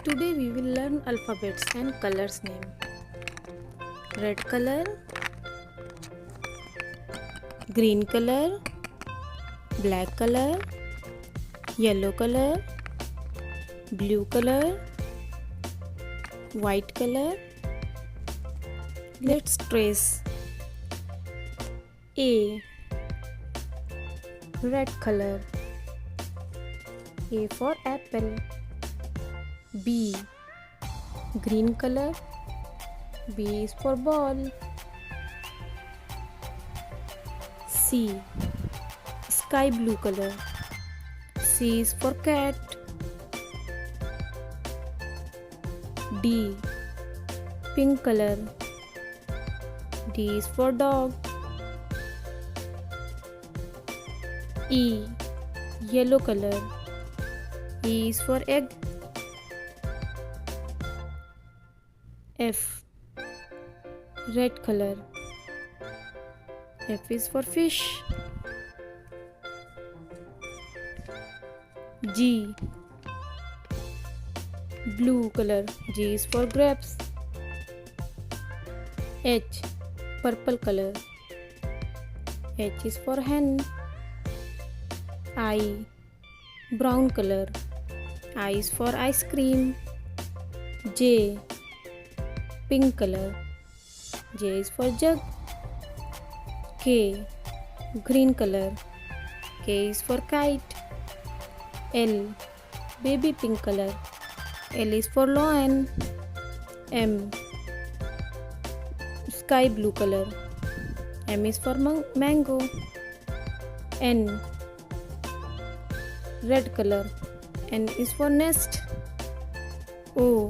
Today we will learn alphabets and colors name. Red color, green color, black color, yellow color, blue color, white color. Let's trace. A. Red color. A for apple. B. Green color. B is for ball. C. Sky blue color. C is for cat. D. Pink color. D is for dog. E. Yellow color. E is for egg. F. Red color. F is for fish. G. Blue color. G is for grapes. H. Purple color. H is for hen. I. Brown color. I is for ice cream. J. Pink color. J is for jug. K. Green color. K is for kite. L. Baby pink color. L is for lion. M. Sky blue color. M is for mango. N. Red color. N is for nest. O.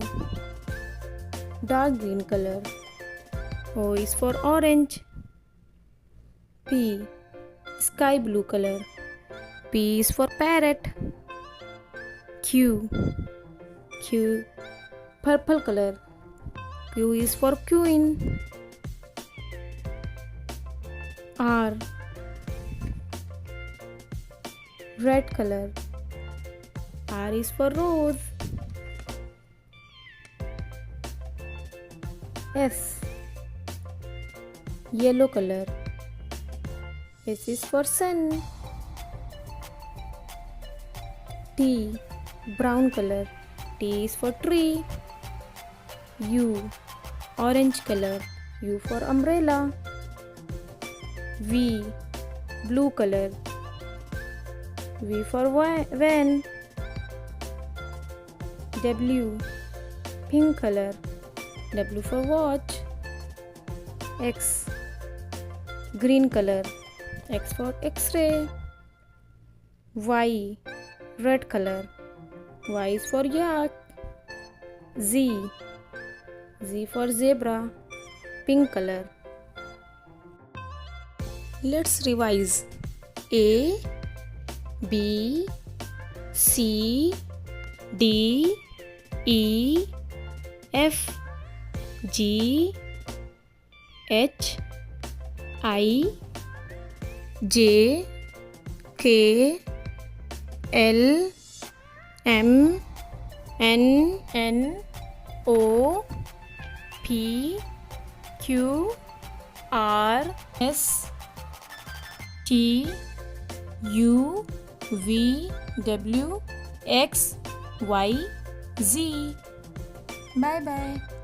Dark green color. O is for orange. P. Sky blue color. P is for parrot. Q. Q. Purple color. Q is for queen. R. Red color. R is for rose. S. Yellow color. S is for sun. T. Brown color. T is for tree. U. Orange color. U for umbrella. V. Blue color. V for van. W. Pink color. W for watch. X. Green color. X for X-ray. Y. Red color. Y is for yak. Z. Z for zebra. Pink color. Let's revise. A, B, C, D, E, F, G, H, I, J, K, L, M, N, O, P, Q, R, S, T, U, V, W, X, Y, Z. Bye bye.